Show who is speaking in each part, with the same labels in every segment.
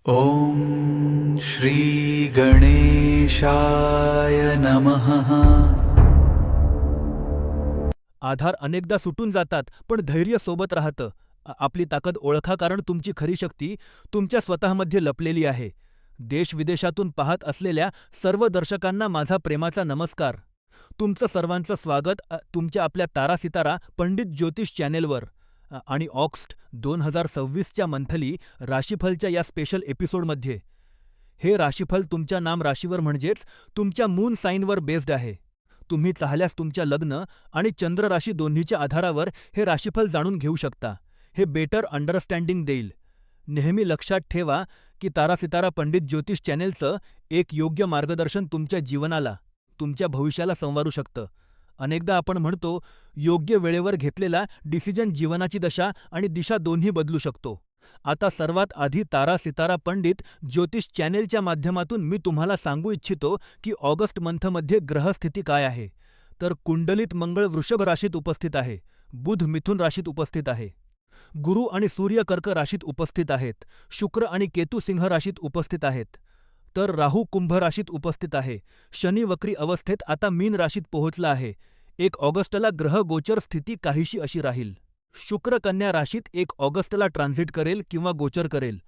Speaker 1: ॐ श्री गणेशाय नमः।
Speaker 2: आधार अनेकदा सुटून जातात, पण धैर्य सोबत राहतं. आपली ताकद ओळखा, कारण तुमची खरी शक्ती तुमच्या स्वतःमध्ये लपलेली आहे. देश-विदेशातून पाहत असलेल्या सर्व दर्शकांना माझा प्रेमाचा नमस्कार. तुमचं सर्वांचं स्वागत तुमच्या आपल्या तारा-सितारा पंडित ज्योतिष चॅनेलवर आणि ऑगस्ट 2026च्या मंथली राशीफलच्या या स्पेशल एपिसोडमध्ये. हे राशीफल तुमच्या नाम राशीवर म्हणजेच तुमच्या मून साइनवर बेस्ड आहे. तुम्ही चाहल्यास तुमच्या लग्न आणि चंद्र राशी दोन्हीच्या आधारावर हे राशीफल जाणून घेऊ शकता. हे बेटर अंडरस्टँडिंग देईल. नेहमी लक्षात ठेवा की तारा-सितारा पंडित ज्योतिष चॅनेलचं एक योग्य मार्गदर्शन तुमच्या जीवनाला, तुमच्या भविष्याला संवारू शकतं. अनेकदा आपण म्हणतो, योग्य वेळेवर घेतलेला डिसिजन जीवनाची दशा आणि दिशा दोन्ही बदलू शकतो. आता सर्वात आधी तारा-सितारा पंडित ज्योतिष चॅनेलच्या माध्यमातून मी तुम्हाला सांगू इच्छितो की ऑगस्ट मंथमध्ये ग्रहस्थिती काय आहे. तर कुंडलीत मंगळ वृषभ राशीत उपस्थित आहे, बुध मिथुन राशीत उपस्थित आहे, गुरु आणि सूर्य कर्क राशीत उपस्थित आहेत, शुक्र आणि केतू सिंह राशीत उपस्थित आहेत, तर राहू कुंभ राशीत उपस्थित आहे. शनी वक्री अवस्थेत आता मीन राशीत पोहोचला आहे. 1 ऑगस्टला ग्रह गोचर स्थिती काहीशी अशी राहील. शुक्र कन्या राशीत 1 ऑगस्टला ट्रान्झिट करेल किंवा गोचर करेल.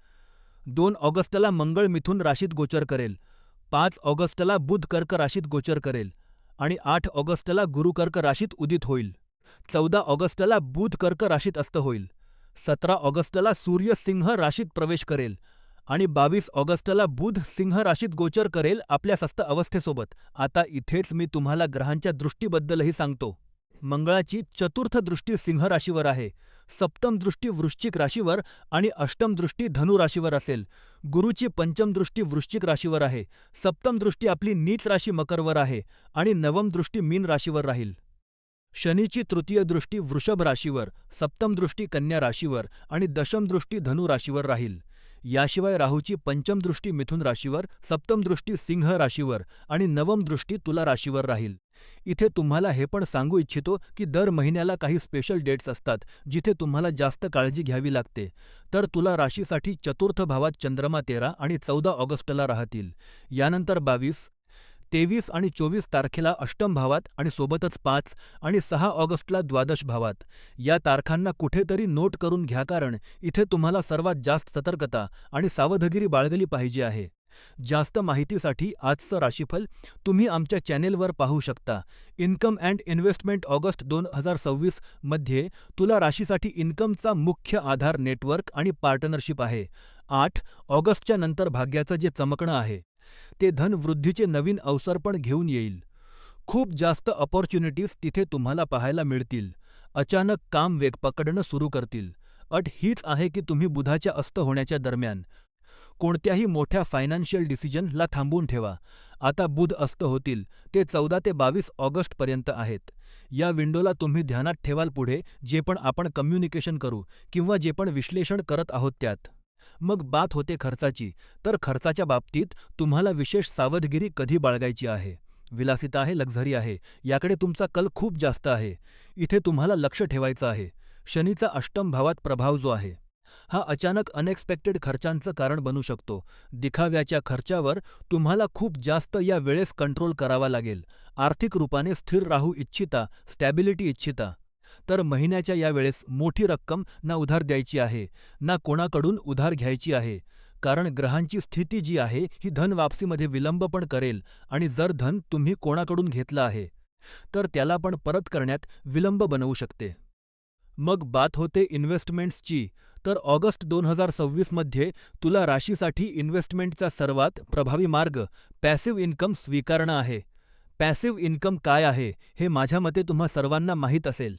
Speaker 2: 2 ऑगस्टला मंगळ मिथुन राशीत गोचर करेल. 5 ऑगस्टला बुध कर्क राशीत गोचर करेल आणि 8 ऑगस्टला गुरु कर्क राशीत उदित होईल. 14 ऑगस्टला बुध कर्क राशीत अस्त होईल. 17 ऑगस्टला सूर्य सिंह राशीत प्रवेश करेल आणि 22 ऑगस्टला बुध सिंह राशीत गोचर करेल आपल्या सस्त अवस्थेसोबत. आता इथेच मी तुम्हाला ग्रहांच्या दृष्टीबद्दलही सांगतो. मंगळाची चतुर्थ दृष्टी सिंह राशीवर आहे, सप्तम दृष्टी वृश्चिक राशीवर आणि अष्टम दृष्टी धनु राशीवर असेल. गुरुची पंचम दृष्टी वृश्चिक राशीवर आहे, सप्तम दृष्टी आपली नीच राशी मकरवर आहे आणि नवम दृष्टी मीन राशीवर राहील. शनीची तृतीय दृष्टी वृषभ राशीवर, सप्तम दृष्टी कन्या राशीवर आणि दशम दृष्टी धनु राशीवर राहील. याशिवाय राहूची पंचम दृष्टी मिथुन राशीवर, सप्तम दृष्टी सिंह राशीवर आणि नवम दृष्टी तुला राशीवर राहील. इथे तुम्हाला हे पण सांगू इच्छितो की दर महिन्याला काही स्पेशल डेट्स असतात जिथे तुम्हाला जास्त काळजी घ्यावी लागते. तर तुला राशीसाठी चतुर्थ भावात चंद्रमा 13 आणि 14 ऑगस्टला राहतील. यानंतर 22, 23 आणि 24 तारखेला अष्टम भावात आणि सोबतच 5 आणि 6 ऑगस्टला द्वादश भावात. या तारखांना कुठेतरी नोट करून घ्या, कारण इथे तुम्हाला सर्वात जास्त सतर्कता आणि सावधगिरी बाळगली पाहिजे आहे. जास्त माहितीसाठी आजचं राशीफल तुम्ही आमच्या चॅनेलवर पाहू शकता. इन्कम अँड इन्व्हेस्टमेंट ऑगस्ट 2026 मध्ये तुला राशीसाठी इन्कमचा मुख्य आधार नेटवर्क आणि पार्टनरशिप आहे. 8 ऑगस्टच्या नंतर भाग्याचं जे चमकणं आहे ते धन वृद्धीचे नवीन अवसर पण घेऊन येईल. खूप जास्त अपॉर्च्युनिटीज तिथे तुम्हाला पाहायला मिळतील. अचानक काम वेग पकडणं सुरू करतील. अट हीच आहे की तुम्ही बुधाच्या अस्त होण्याच्या दरम्यान कोणत्याही मोठ्या फायनान्शियल डिसिजनला थांबवून ठेवा. आता बुध अस्त होतील ते 14 ते 22 ऑगस्टपर्यंत आहेत. या विंडोला तुम्ही ध्यानात ठेवाल. पुढे जे पण आपण कम्युनिकेशन करू किंवा जे पण विश्लेषण करत आहोत त्यात. मग बात होते खर्चाची, तर खर्चाच्या बाबतीत तुम्हाला विशेष सावधगिरी कधी बाळगायची आहे. विलासिता आहे, लक्झरी आहे, याकडे तुमचा कल खूप जास्त आहे. इथे तुम्हाला लक्ष ठेवायचं आहे. शनीचा अष्टम भावात प्रभाव जो आहे हा अचानक अनएक्सपेक्टेड खर्चांचं कारण बनू शकतो. दिखाव्याच्या खर्चावर तुम्हाला खूप जास्त या वेळेस कंट्रोल करावा लागेल. आर्थिक रूपाने स्थिर राहू इच्छिता, स्टॅबिलिटी इच्छिता, तर महिन्याच्या या वेळेस मोठी रक्कम ना उधार द्यायची आहे ना कोणाकडून उधार घ्यायची आहे, कारण ग्रहांची स्थिती जी आहे ही धन वापसीमध्ये विलंब पण करेल आणि जर धन तुम्ही कोणाकडून घेतलं आहे तर त्याला पण परत करण्यात विलंब बनवू शकते. मग बात होते इन्व्हेस्टमेंट्सची, तर ऑगस्ट 2026 मध्ये तुला राशीसाठी इन्व्हेस्टमेंटचा सर्वात प्रभावी मार्ग पॅसिव्ह इन्कम स्वीकारणं आहे. पॅसिव्ह इन्कम काय आहे हे माझ्या मते तुम्हा सर्वांना माहीत असेल.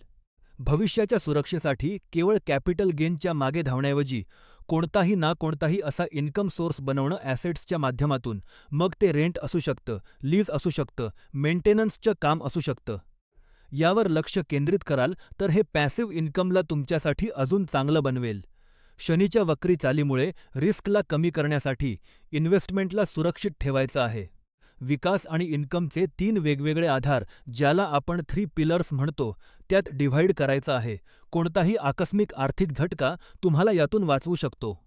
Speaker 2: भविष्याच्या सुरक्षेसाठी केवळ कॅपिटल गेनच्या मागे धावण्याऐवजी कोणताही ना कोणताही असा इन्कम सोर्स बनवणं ॲसेट्सच्या माध्यमातून, मग ते रेंट असू शकतं, लीज असू शकतं, मेंटेनन्सचं काम असू शकतं. यावर लक्ष केंद्रित कराल तर हे पॅसिव्ह इन्कमला तुमच्यासाठी अजून चांगलं बनवेल. शनीच्या वक्री चालीमुळे रिस्कला कमी करण्यासाठी इन्व्हेस्टमेंटला सुरक्षित ठेवायचं आहे. विकास आणि इन्कमचे 3 वेगवेगळे आधार, ज्याला आपण 3 पिलर्स म्हणतो, त्यात डिव्हाइड करायचं आहे. कोणताही आकस्मिक आर्थिक झटका तुम्हाला यातून वाचवू शकतो.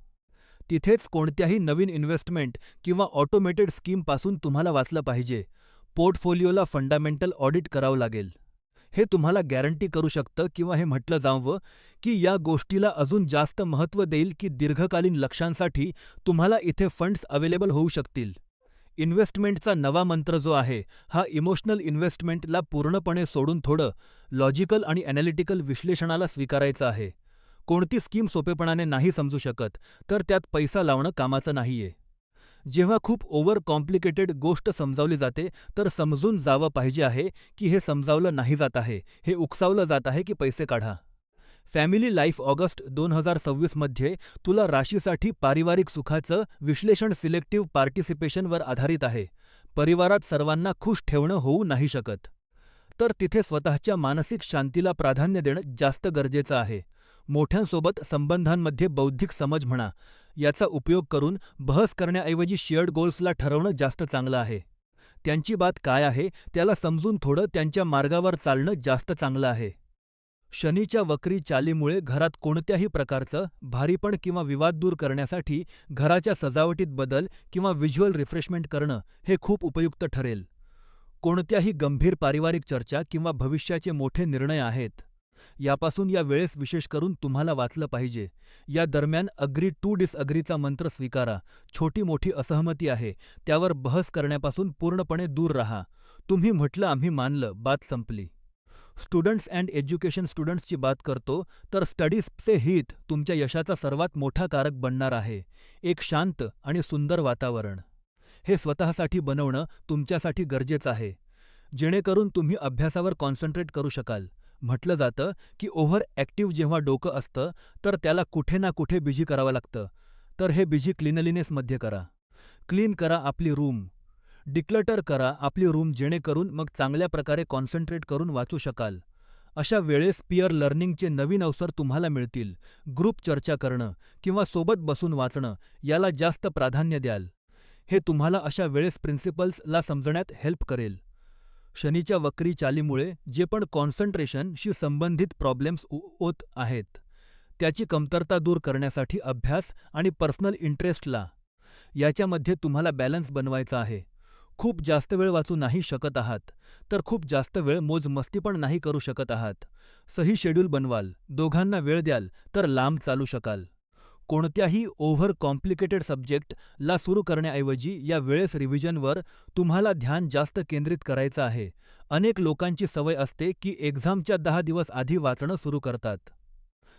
Speaker 2: तिथेच कोणत्याही नवीन इन्व्हेस्टमेंट किंवा ऑटोमेटेड स्कीमपासून तुम्हाला वाचलं पाहिजे. पोर्टफोलिओला फंडामेंटल ऑडिट करावं लागेल. हे तुम्हाला गॅरंटी करू शकतं किंवा हे म्हटलं जावं, की या गोष्टीला अजून जास्त महत्त्व देईल की दीर्घकालीन लक्ष्यांसाठी तुम्हाला इथे फंड्स अवेलेबल होऊ शकतील. इन्व्हेस्टमेंटचा नवा मंत्र जो आहे, हा इमोशनल इन्व्हेस्टमेंटला पूर्णपणे सोडून थोडं लॉजिकल आणि ॲनालिटिकल विश्लेषणाला स्वीकारायचं आहे. कोणती स्कीम सोपेपणाने नाही समजू शकत, तर त्यात पैसा लावणं कामाचं नाहीये. जेव्हा खूप ओव्हर कॉम्प्लिकेटेड गोष्ट समजावली जाते, तर समजून जावं पाहिजे आहे, की हे समजावलं नाही जात आहे, हे उकसावलं जात आहे, की पैसे काढा. फॅमिली लाईफ ऑगस्ट 2026 मध्ये तुला राशीसाठी पारिवारिक सुखाचं विश्लेषण सिलेक्टिव्ह पार्टिसिपेशनवर आधारित आहे. परिवारात सर्वांना खुश ठेवणं होऊ नाही शकत. तर तिथे स्वतःच्या मानसिक शांतीला प्राधान्य देणं जास्त गरजेचं आहे. मोठ्यांसोबत संबंधांमध्ये बौद्धिक समज म्हणा, याचा उपयोग करून बहस करण्याऐवजी शेअर्ड गोल्सला ठरवणं जास्त चांगलं आहे. त्यांची बात काय आहे त्याला समजून थोडं त्यांच्या मार्गावर चालणं जास्त चांगलं आहे. शनीच्या वक्री चालीमुळे घरात कोणत्याही प्रकारचं भारीपण किंवा विवाद दूर करण्यासाठी घराच्या सजावटीत बदल किंवा व्हिज्युअल रिफ्रेशमेंट करणं हे खूप उपयुक्त ठरेल. कोणत्याही गंभीर पारिवारिक चर्चा किंवा भविष्याचे मोठे निर्णय आहेत, यापासून या वेळेस विशेष करून तुम्हाला वाचलं पाहिजे. या दरम्यान अग्री टू डिसअग्रीचा मंत्र स्वीकारा. छोटी मोठी असहमती आहे, त्यावर बहस करण्यापासून पूर्णपणे दूर राहा. तुम्ही म्हटलं आम्ही मानलं, बात संपली. स्टुडंट्स अँड एज्युकेशन स्टुडंट्सची बात करतो, तर स्टडीजचे हित तुमच्या यशाचा सर्वात मोठा कारक बनणार आहे. एक शांत आणि सुंदर वातावरण हे स्वतःसाठी बनवणं तुमच्यासाठी गरजेचं आहे, जेणेकरून तुम्ही अभ्यासावर कॉन्सन्ट्रेट करू शकाल. म्हटलं जातं की ओव्हर ॲक्टिव्ह जेव्हा डोकं असतं, तर त्याला कुठे ना कुठे बिझी करावं लागतं. तर हे बिझी क्लिनलीनेसमध्ये करा. क्लीन करा आपली रूम. डिक्लटर करा आपली रूम, जेणेकरून मग चांगल्या प्रकारे कॉन्सन्ट्रेट करून वाचू शकाल. अशा वेळेस पियर लर्निंगचे नवीन अवसर तुम्हाला मिळतील. ग्रुप चर्चा करणं किंवा सोबत बसून वाचणं याला जास्त प्राधान्य द्याल. हे तुम्हाला अशा वेळेस प्रिन्सिपल्सला समजण्यात हेल्प करेल. शनीच्या वक्री चालीमुळे जे पण कॉन्सन्ट्रेशनशी संबंधित प्रॉब्लेम्स होत आहेत, त्याची कमतरता दूर करण्यासाठी अभ्यास आणि पर्सनल इंटरेस्टला याच्यामध्ये तुम्हाला बॅलन्स बनवायचा आहे. खूप जास्त वेळ वाचू नाही शकत आहात, तर खूप जास्त वेळ मोजमस्ती पण नाही करू शकत आहात. सही शेड्यूल बनवाल, दोघांना वेळ द्याल, तर लांब चालू शकाल. कोणत्याही ओव्हर कॉम्प्लिकेटेड सब्जेक्टला सुरू करण्याऐवजी या वेळेस रिव्हिजनवर तुम्हाला ध्यान जास्त केंद्रित करायचं आहे. अनेक लोकांची सवय असते की एक्झामच्या 10 दिवस आधी वाचणं सुरू करतात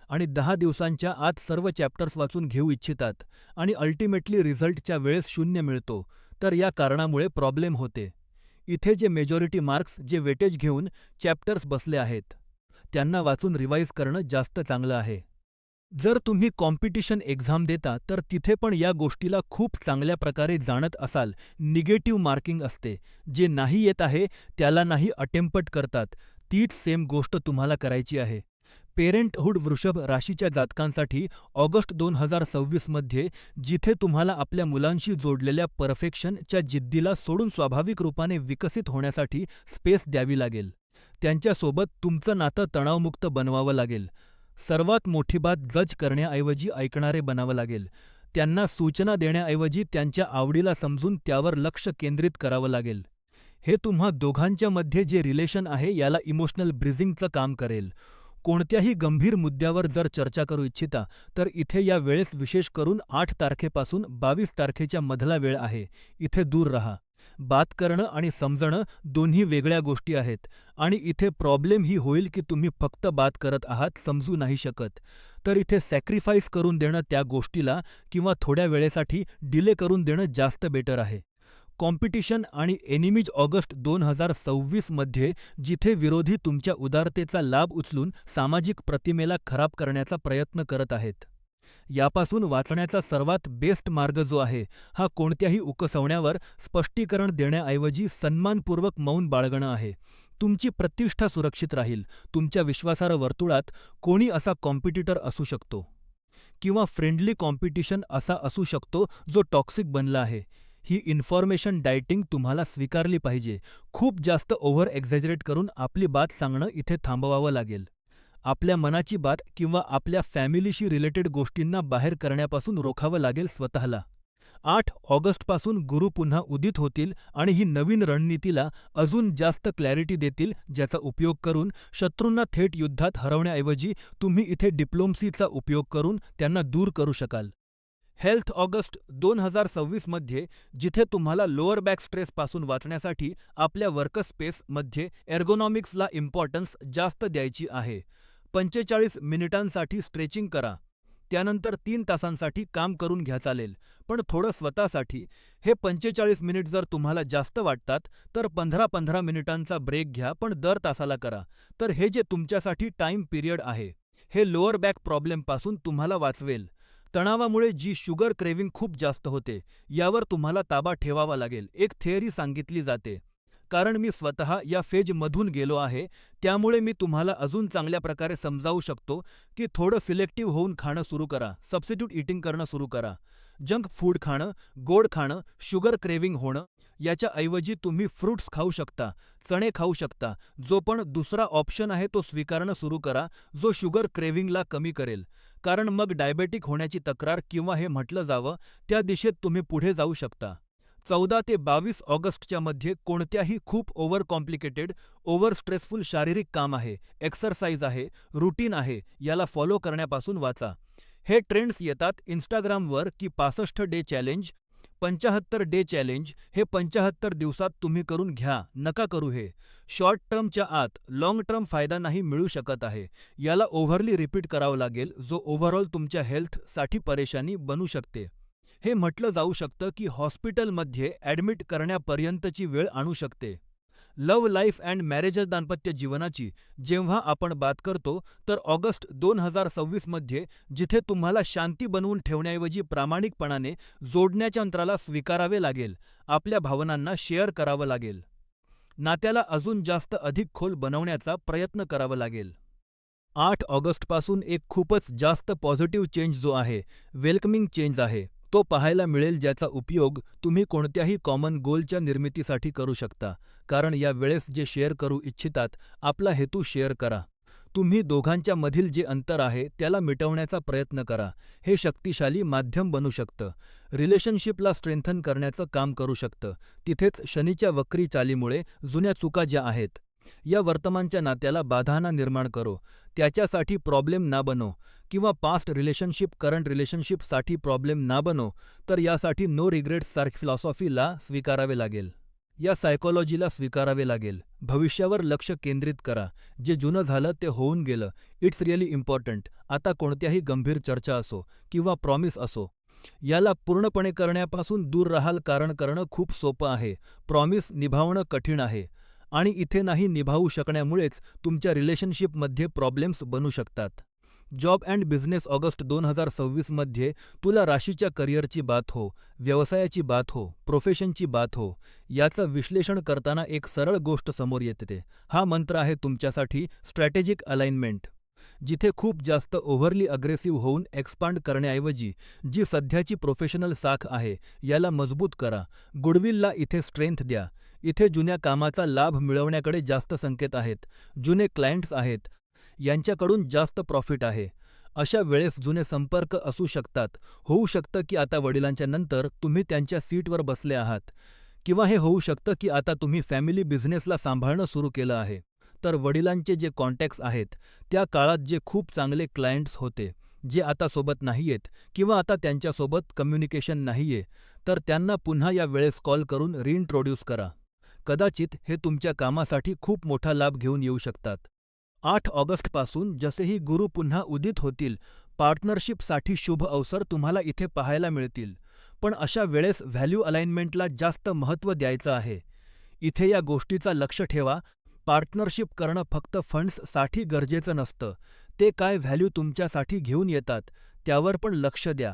Speaker 2: आणि 10 दिवसांच्या आत सर्व चॅप्टर्स वाचून घेऊ इच्छितात आणि अल्टिमेटली रिझल्टच्या वेळेस 0 मिळतो. तर या कारणामुळे प्रॉब्लेम होते. इथे जे मेजॉरिटी मार्क्स जे वेटेज घेऊन चॅप्टर्स बसले आहेत, त्यांना वाचून रिवाईज करणं जास्त चांगलं आहे. जर तुम्ही कॉम्पिटिशन एक्झाम देता, तर तिथे पण या गोष्टीला खूप चांगल्या प्रकारे जाणत असाल. निगेटिव्ह मार्किंग असते. जे नाही येत आहे त्याला नाही अटेम्प्ट करतात. तीच सेम गोष्ट तुम्हाला करायची आहे. पेरेंटहूड वृषभ राशीच्या जातकांसाठी ऑगस्ट 2026 मध्ये जिथे तुम्हाला आपल्या मुलांशी जोडलेल्या परफेक्शनच्या जिद्दीला सोडून स्वाभाविक रूपाने विकसित होण्यासाठी स्पेस द्यावी लागेल. त्यांच्यासोबत तुमचं नातं तणावमुक्त बनवावं लागेल. सर्वात मोठी बात जज करण्याऐवजी ऐकणारे बनावं लागेल. त्यांना सूचना देण्याऐवजी त्यांच्या आवडीला समजून त्यावर लक्ष केंद्रित करावं लागेल. हे तुम्हा दोघांच्या मध्ये जे रिलेशन आहे याला इमोशनल ब्रिजिंगचं काम करेल. कोणत्याही गंभीर मुद्द्यावर जर चर्चा करू इच्छिता, तर इथे या वेळेस विशेष करून 8 तारखेपासून 22 तारखेच्या मधला वेळ आहे. इथे दूर राहा. बात करणं आणि समजणं दोन्ही वेगळ्या गोष्टी आहेत आणि इथे प्रॉब्लेम ही होईल की तुम्ही फक्त बात करत आहात, समजू नाही शकत. तर इथे सॅक्रिफाईस करून देणं त्या गोष्टीला किंवा थोड्या वेळेसाठी डिले करून देणं जास्त बेटर आहे. कॉम्पिटिशन आणि एनिमीज ऑगस्ट 2026 मध्ये जिथे विरोधी तुमच्या उदारतेचा लाभ उचलून सामाजिक प्रतिमेला खराब करण्याचा प्रयत्न करत आहेत. यापासून वाचण्याचा सर्वात बेस्ट मार्ग जो आहे, हा कोणत्याही उकसवण्यावर स्पष्टीकरण देण्याऐवजी सन्मानपूर्वक मौन बाळगणं आहे. तुमची प्रतिष्ठा सुरक्षित राहील. तुमच्या विश्वासार्ह वर्तुळात कोणी असा कॉम्पिटिटर असू शकतो किंवा फ्रेंडली कॉम्पिटिशन असा असू शकतो जो टॉक्सिक बनला आहे. ही इन्फॉर्मेशन डायटिंग तुम्हाला स्वीकारली पाहिजे. खूप जास्त ओव्हर एक्झॅजरेट करून आपली बात सांगणं इथे थांबवावं लागेल. आपल्या मनाची बात किंवा आपल्या फॅमिलीशी रिलेटेड गोष्टींना बाहेर करण्यापासून रोखावं लागेल स्वतःला. 8 ऑगस्टपासून गुरु पुन्हा उदित होतील आणि ही नवीन रणनीतीला अजून जास्त क्लॅरिटी देतील, ज्याचा उपयोग करून शत्रूंना थेट युद्धात हरवण्याऐवजी तुम्ही इथे डिप्लोमसीचा उपयोग करून त्यांना दूर करू शकाल. हेल्थ ऑगस्ट 2026 मध्ये जिथे तुम्हाला लोअर बॅक स्ट्रेस पासून वाचण्यासाठी आपल्या वर्कस्पेस मध्ये एर्गोनॉमिक्सला इम्पॉर्टन्स जास्त द्यायची आहे. 45 मिनिटांसाठी स्ट्रेचिंग करा. त्यानंतर 3 तासांसाठी काम करून घ्या चालेल, पण थोडं स्वतःसाठी. हे 45 मिनिट जर तुम्हाला जास्त वाटतात, तर 15-15 मिनिटांचा ब्रेक घ्या, पण दर तासाला करा. तर हे जे तुमच्यासाठी टाइम पिरियड आहे, हे लोअर बॅक प्रॉब्लेमपासून तुम्हाला वाचवेल. तणावामुळे जी शुगर क्रेव्हिंग खूप जास्त होते, यावर तुम्हाला ताबा ठेवावा लागेल. एक थेअरी सांगितली जाते, कारण मी स्वतः या फेजमधून गेलो आहे, त्यामुळे मी तुम्हाला अजून चांगल्या प्रकारे समजावू शकतो की थोडं सिलेक्टिव्ह होऊन खाणं सुरू करा, सबस्टिट्यूट ईटिंग करणं सुरू करा. जंक फूड खाणं, गोड खाणं, शुगर क्रेव्हिंग होणं याच्या ऐवजी तुम्ही फ्रुट्स खाऊ शकता, चणे खाऊ शकता. जो पण दुसरा ऑप्शन आहे तो स्वीकारणं सुरू करा, जो शुगर क्रेव्हिंगला कमी करेल. कारण मग डायबेटिक होण्याची तक्रार किंवा हे म्हटलं जावं त्या दिशेत तुम्ही पुढे जाऊ शकता. 14 ते 22 ऑगस्टच्या मध्ये कोणत्याही खूप ओव्हर कॉम्प्लिकेटेड, ओव्हर स्ट्रेसफुल शारीरिक काम आहे, एक्सरसाइज आहे, रुटीन आहे, याला फॉलो करण्यापासून वाचा. हे ट्रेंड्स येतात इंस्टाग्रामवर की 65 डे चॅलेंज, 75 डे चॅलेंज. हे 75 दिवसात तुम्ही करून घ्या, नका करू हे. शॉर्ट टर्मच्या आत लाँग टर्म फायदा नाही मिळू शकत आहे. याला ओव्हरली रिपीट करावं लागेल, जो ओव्हरऑल तुमच्या हेल्थसाठी परेशानी बनू शकते. हे म्हटलं जाऊ शकतं की हॉस्पिटलमध्ये ॲडमिट करण्यापर्यंतची वेळ आणू शकते. लव्ह लाईफ अँड मॅरेज दाम्पत्य जीवनाची जेव्हा आपण बात करतो, तर ऑगस्ट 2026 मध्ये जिथे तुम्हाला शांती बनवून ठेवण्याऐवजी प्रामाणिकपणाने जोडण्याच्या अंतराला स्वीकारावे लागेल, आपल्या भावनांना शेअर करावं लागेल, नात्याला अजून जास्त अधिक खोल बनवण्याचा प्रयत्न करावं लागेल. 8 ऑगस्टपासून एक खूपच जास्त पॉझिटिव्ह चेंज जो आहे, वेलकमिंग चेंज आहे, तो पाहायला मिळेल, ज्याचा उपयोग तुम्ही कोणत्याही कॉमन गोलच्या निर्मितीसाठी करू शकता. कारण या वेळेस जे शेअर करू इच्छितात, आपला हेतू शेअर करा. तुम्ही दोघांच्या मधील जे अंतर आहे त्याला मिटवण्याचा प्रयत्न करा. हे शक्तिशाली माध्यम बनू शकतं. रिलेशनशिपला स्ट्रेंथन करण्याचं काम करू शकतं. तिथेच शनीच्या वक्री चालीमुळे जुन्या चुका ज्या आहेत, या वर्तमानच्या नात्याला बाधाना निर्माण करो, त्याच्यासाठी प्रॉब्लेम ना बनो, किंवा पास्ट रिलेशनशिप करंट रिलेशनशिपसाठी प्रॉब्लेम ना बनो, तर यासाठी नो रिग्रेट्स सारखी फिलॉसॉफीला स्वीकारावे लागेल. या सायकॉलॉजीला स्वीकारावे लागेल. भविष्यावर लक्ष केंद्रित करा. जे जुनं झालं ते होऊन गेलं. It's really important. आता कोणत्याही गंभीर चर्चा असो किंवा प्रॉमिस असो, याला पूर्णपणे करण्यापासून दूर राहाल, कारण करणं खूप सोपं आहे, प्रॉमिस निभावणं कठीण आहे. आणि इथे नाही निभावू शकण्यामुळेच तुमच्या रिलेशनशिपमध्ये प्रॉब्लेम्स बनू शकतात. जॉब अँड बिझनेस ऑगस्ट 2026 मध्ये तुला राशीच्या करिअरची बात हो, व्यवसायाची बात हो, प्रोफेशनची बात हो, याचं विश्लेषण करताना एक सरळ गोष्ट समोर येते. हा मंत्र आहे तुमच्यासाठी स्ट्रॅटेजिक अलाइनमेंट. जिथे खूप जास्त ओव्हरली अग्रेसिव्ह होऊन एक्सपांड करण्याऐवजी जी सध्याची प्रोफेशनल साख आहे, याला मजबूत करा. गुडविलला इथे स्ट्रेंथ द्या. इथे जुन्या कामाचा लाभ मिळवण्याकडे जास्त संकेत आहेत. जुने क्लायंट्स आहेत, यांच्याकडून जास्त प्रॉफिट आहे. अशा वेळेस जुने संपर्क असू शकतात. होऊ शकतं की आता वडिलांच्या नंतर तुम्ही त्यांच्या सीटवर बसले आहात, किंवा हे होऊ शकतं की आता तुम्ही फॅमिली बिझनेसला सांभाळणं सुरू केलं आहे. तर वडिलांचे जे कॉन्टॅक्ट्स आहेत, त्या काळात जे खूप चांगले क्लायंट्स होते, जे आता सोबत नाहीयेत किंवा आता त्यांच्यासोबत कम्युनिकेशन नाहीये, तर त्यांना पुन्हा या वेळेस कॉल करून रिइंट्रोड्यूस करा. कदाचित हे तुमच्या कामासाठी खूप मोठा लाभ घेऊन येऊ शकतात. 8 ऑगस्टपासून जसेही गुरु पुन्हा उदित होतील, पार्टनरशिपसाठी शुभ अवसर तुम्हाला इथे पाहायला मिळतील. पण अशा वेळेस व्हॅल्यू अलाइनमेंटला जास्त महत्त्व द्यायचं आहे. इथे या गोष्टीचा लक्ष ठेवा, पार्टनरशिप करणं फक्त फंड्ससाठी गरजेचं नसतं. ते काय व्हॅल्यू तुमच्यासाठी घेऊन येतात, त्यावर पण लक्ष द्या.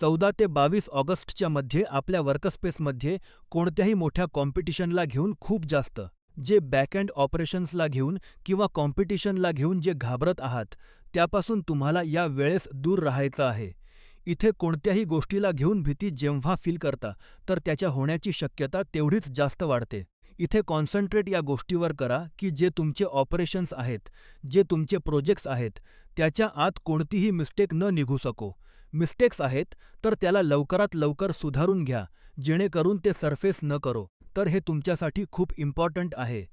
Speaker 2: 14 ते 22 ऑगस्टच्या मध्ये आपल्या वर्कस्पेसमध्ये कोणत्याही मोठ्या कॉम्पिटिशनला घेऊन खूप जास्त, जे बॅकएंड ऑपरेशन्सला घेऊन किंवा कॉम्पिटिशनला घेऊन जे घाबरत आहात, त्यापासून तुम्हाला या वेळेस दूर राहायचं आहे. इथे कोणत्याही गोष्टीला घेऊन भीती जेव्हा फील करता, तर त्याच्या होण्याची शक्यता तेवढीच जास्त वाढते. इथे कॉन्सन्ट्रेट या गोष्टीवर करा की जे तुमचे ऑपरेशन्स आहेत, जे तुमचे प्रोजेक्ट्स आहेत, त्याच्या आत कोणतीही मिस्टेक न निघू सको. मिस्टेक्स आहेत, तर त्याला लवकरात लवकर सुधारून घ्या, जेणेकरून ते सरफेस न करो. तर हे तुमच्यासाठी खूप इम्पॉर्टंट आहे.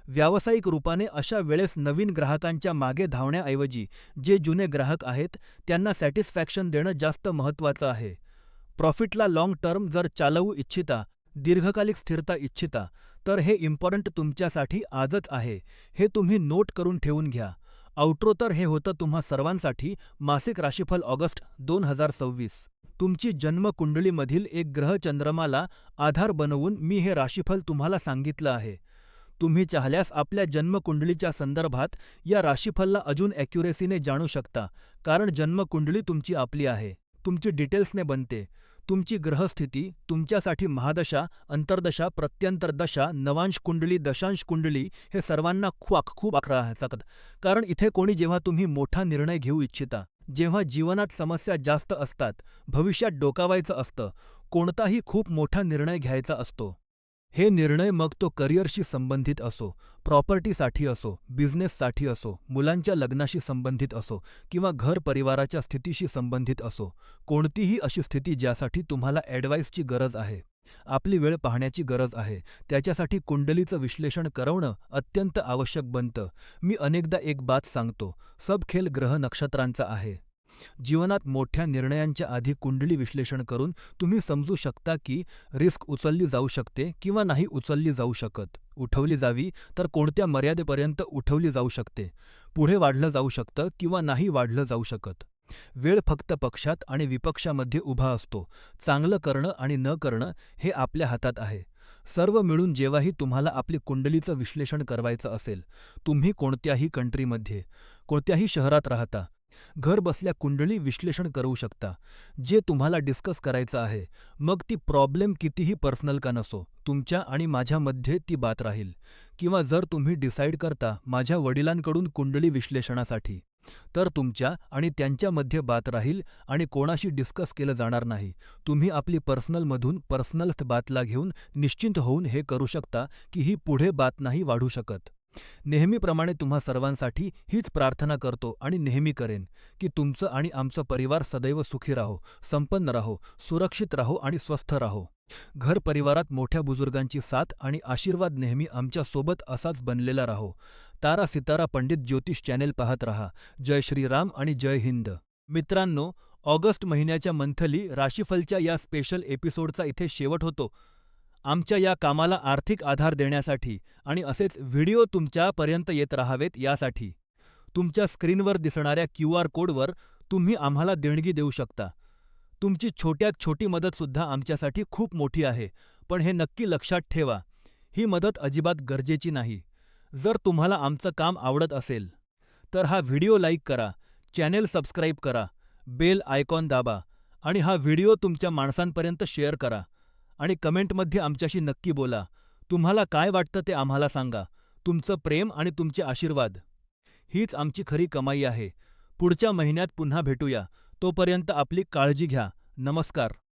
Speaker 2: व्यावसायिक रूपाने अशा वेळेस नवीन ग्राहकांच्या मागे धावण्याऐवजी जे जुने ग्राहक आहेत, त्यांना सॅटिस्फॅक्शन देणं जास्त महत्त्वाचं आहे. प्रॉफिटला लाँग टर्म जर चालवू इच्छिता, दीर्घकालिक स्थिरता इच्छिता, तर हे इम्पॉर्टंट तुमच्यासाठी आजच आहे. हे तुम्ही नोट करून ठेवून घ्या. आउट्रो तर हे होतं तुम्हा सर्वांसाठी मासिक राशीफल ऑगस्ट 2026. तुमची जन्मकुंडलीमधील एक ग्रह चंद्रमाला आधार बनवून मी हे राशीफल तुम्हाला सांगितलं आहे. तुम्ही चाहल्यास आपल्या जन्मकुंडलीच्या संदर्भात या राशीफलला अजून ॲक्युरेसीने जाणू शकता, कारण जन्मकुंडली तुमची आपली आहे. तुमची डिटेल्सने बनते. तुमची ग्रहस्थिती, तुमच्यासाठी महादशा, अंतर्दशा, प्रत्यंतरदशा, नवांश कुंडली, दशांश कुंडली हे सर्वांना खूप अकरा असतात. कारण इथे कोणी जेव्हा तुम्ही मोठा निर्णय घेऊ इच्छिता, जेव्हा जीवनात समस्या जास्त असतात, भविष्यात डोकावायचं असतं, कोणताही खूप मोठा निर्णय घ्यायचा असतो. हे निर्णय मग तो करिअरशी संबंधित असो, प्रॉपर्टीसाठी असो, बिझनेससाठी असो, मुलांच्या लग्नाशी संबंधित असो किंवा घर परिवाराच्या स्थितीशी संबंधित असो, कोणतीही अशी स्थिती ज्यासाठी तुम्हाला ॲडवाईसची गरज आहे, आपली वेळ पाहण्याची गरज आहे, त्याच्यासाठी कुंडलीचं विश्लेषण करवणं अत्यंत आवश्यक बनतं. मी अनेकदा एक बात सांगतो, सब खेल ग्रह नक्षत्रांचा आहे. जीवनात मोठ्या निर्णयांच्या आधी कुंडली विश्लेषण करून तुम्ही समजू शकता की रिस्क उचलली जाऊ शकते किंवा नाही उचलली जाऊ शकत. उठवली जावी तर कोणत्या मर्यादेपर्यंत उठवली जाऊ शकते. पुढे वाढलं जाऊ शकतं किंवा नाही वाढलं जाऊ शकत. वेळ फक्त पक्षात आणि विपक्षामध्ये उभा असतो. चांगलं करणं आणि न करणं हे आपल्या हातात आहे. सर्व मिळून जेव्हाही तुम्हाला आपली कुंडलीचं विश्लेषण करवायचं असेल, तुम्ही कोणत्याही कंट्रीमध्ये, कोणत्याही शहरात राहता, घर बसल्या कुंडली विश्लेषण करवू शकता. जे तुम्हाला डिस्कस करायचं आहे, मग ती प्रॉब्लेम कितीही पर्सनल का नसो, तुमच्या आणि माझ्यामध्ये ती बात राहील. किंवा जर तुम्ही डिसाईड करता माझ्या वडिलांकडून कुंडली विश्लेषणासाठी, तर तुमच्या आणि त्यांच्यामध्ये बात राहील आणि कोणाशी डिस्कस केलं जाणार नाही. तुम्ही आपली पर्सनलमधून पर्सनल बातला घेऊन निश्चिंत होऊन हे करू शकता की ही पुढे बात नाही वाढू शकत. नेहमीप्रमाणे तुम्हा सर्वांसाठी हीच प्रार्थना करतो आणि नेहमी करेन की तुमचं आणि आमचं परिवार सदैव सुखी राहो, संपन्न राहो, सुरक्षित राहो आणि स्वस्थ राहो. घर परिवारात मोठ्या बुजुर्गांची साथ आणि आशीर्वाद नेहमी आमच्या सोबत असाच बनलेला राहो. तारा सितारा पंडित ज्योतिष चॅनेल पाहत रहा. जय श्रीराम आणि जय हिंद. मित्रांनो, ऑगस्ट महिन्याच्या मंथली राशीफलच्या या स्पेशल एपिसोडचा इथे शेवट होतो. आमच्या या कामाला आर्थिक आधार देण्यासाठी आणि असेच व्हिडिओ तुमच्यापर्यंत येत राहावेत यासाठी तुमच्या स्क्रीनवर दिसणाऱ्या QR कोडवर तुम्ही आम्हाला देणगी देऊ शकता. तुमची छोट्यात छोटी मदतसुद्धा आमच्यासाठी खूप मोठी आहे, पण हे नक्की लक्षात ठेवा, ही मदत अजिबात गरजेची नाही. जर तुम्हाला आमचं काम आवडत असेल, तर हा व्हिडिओ लाईक करा, चॅनेल सबस्क्राईब करा, बेल आयकॉन दाबा आणि हा व्हिडिओ तुमच्या माणसांपर्यंत शेअर करा. आणि कमेंटमध्ये आमच्याशी नक्की बोला. तुम्हाला काय वाटतं ते आम्हाला सांगा. तुमचं प्रेम आणि तुमचे आशीर्वाद हीच आमची खरी कमाई आहे. पुढच्या महिन्यात पुन्हा भेटूया. तोपर्यंत आपली काळजी घ्या. नमस्कार.